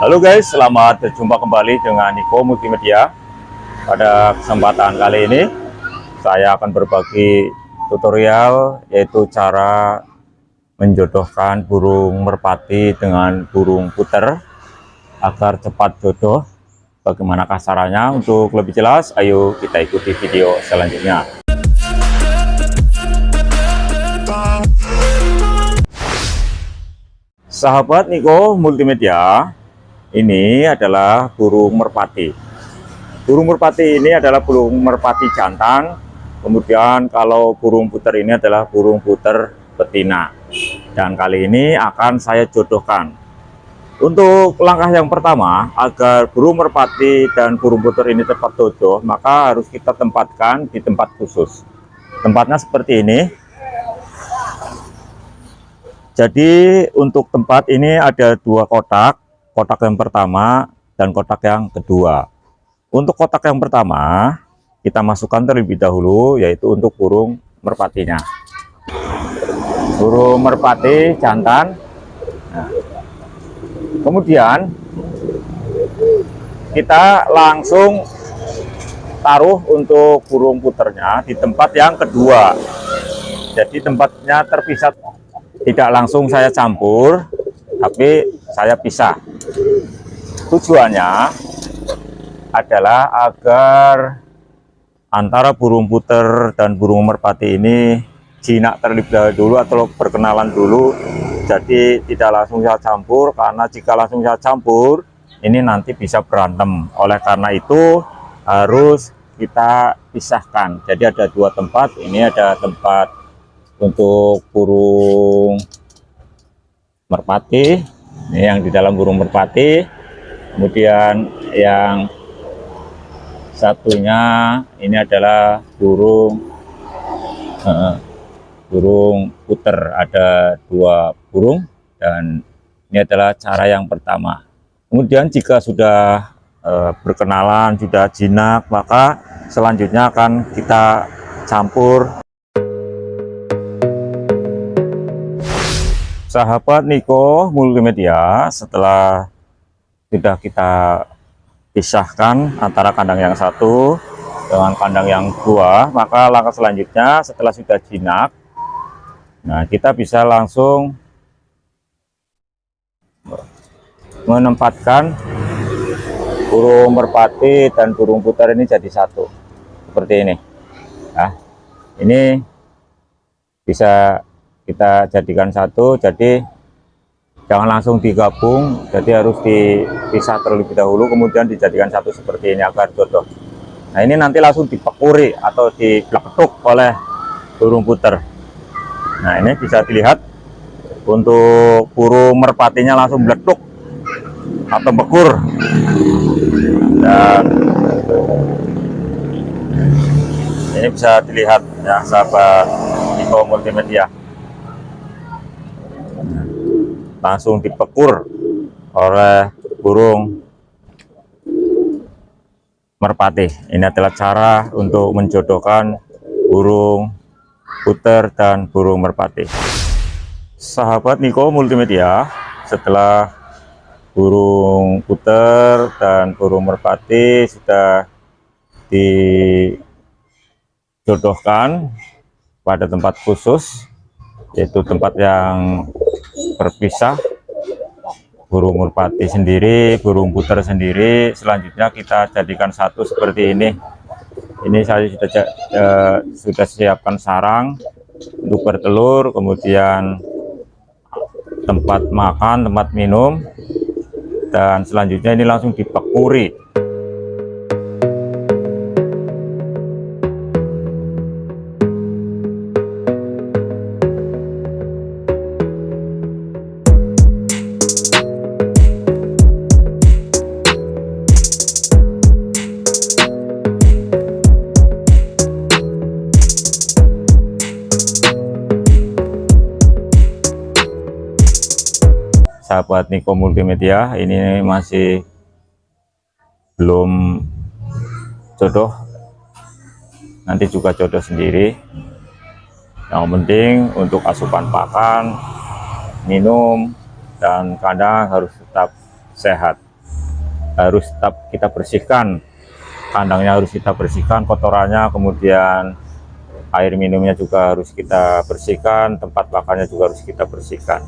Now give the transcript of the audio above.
Halo guys, selamat berjumpa kembali dengan Niko Multimedia. Pada kesempatan kali ini saya akan berbagi tutorial, yaitu cara menjodohkan burung merpati dengan burung puter agar cepat jodoh. Bagaimanakah caranya? Untuk lebih jelas, ayo kita ikuti video selanjutnya. Sahabat Niko Multimedia, ini adalah burung merpati. Burung merpati ini adalah burung merpati jantan. Kemudian kalau burung puter ini adalah burung puter betina. Dan kali ini akan saya jodohkan. Untuk langkah yang pertama, agar burung merpati dan burung puter ini cepat jodoh, maka harus kita tempatkan di tempat khusus. Tempatnya seperti ini. Jadi untuk tempat ini ada dua kotak. Kotak yang pertama dan kotak yang kedua. Untuk kotak yang pertama kita masukkan terlebih dahulu, yaitu untuk burung merpatinya. Burung merpati jantan. Nah, kemudian kita langsung taruh untuk burung puternya di tempat yang kedua. Jadi tempatnya terpisah, tidak langsung saya campur, tapi saya pisah. Tujuannya adalah agar antara burung puter dan burung merpati ini jinak terlebih dahulu atau berkenalan dulu. Jadi tidak langsung saya campur, karena jika langsung saya campur ini nanti bisa berantem. Oleh karena itu harus kita pisahkan. Jadi ada dua tempat. Ini ada tempat untuk burung merpati, ini yang di dalam burung merpati. Kemudian yang satunya ini adalah burung puter. Ada dua burung, dan ini adalah cara yang pertama. Kemudian jika sudah berkenalan, sudah jinak, maka selanjutnya akan kita campur. Sahabat Niko Multimedia, setelah sudah kita pisahkan antara kandang yang satu dengan kandang yang dua, maka langkah selanjutnya setelah sudah jinak, nah kita bisa langsung menempatkan burung merpati dan burung puter ini jadi satu seperti ini. Nah, ini bisa kita jadikan satu, jadi jangan langsung digabung, jadi harus dipisah terlebih dahulu, kemudian dijadikan satu seperti ini agar jodoh. Nah, ini nanti langsung dipekuri atau dipleketuk oleh burung puter. Nah, ini bisa dilihat untuk burung merpatinya langsung meletuk atau bekur. Dan ini bisa dilihat ya, sahabat Niko Multimedia, langsung dipekur oleh burung merpati. Ini adalah cara untuk menjodohkan burung puter dan burung merpati. Sahabat Niko Multimedia, setelah burung puter dan burung merpati sudah dijodohkan pada tempat khusus, yaitu tempat yang berpisah, burung merpati sendiri, burung puter sendiri. Selanjutnya kita jadikan satu seperti ini. Ini saya sudah siapkan sarang untuk bertelur, kemudian tempat makan, tempat minum, dan selanjutnya ini langsung dipekuri. Sahabat Niko Multimedia, ini masih belum jodoh, nanti juga jodoh sendiri. Yang penting untuk asupan pakan, minum, dan kandang harus tetap sehat. harus tetap kita bersihkan, kandangnya harus kita bersihkan kotorannya, kemudian air minumnya juga harus kita bersihkan, tempat makannya juga harus kita bersihkan.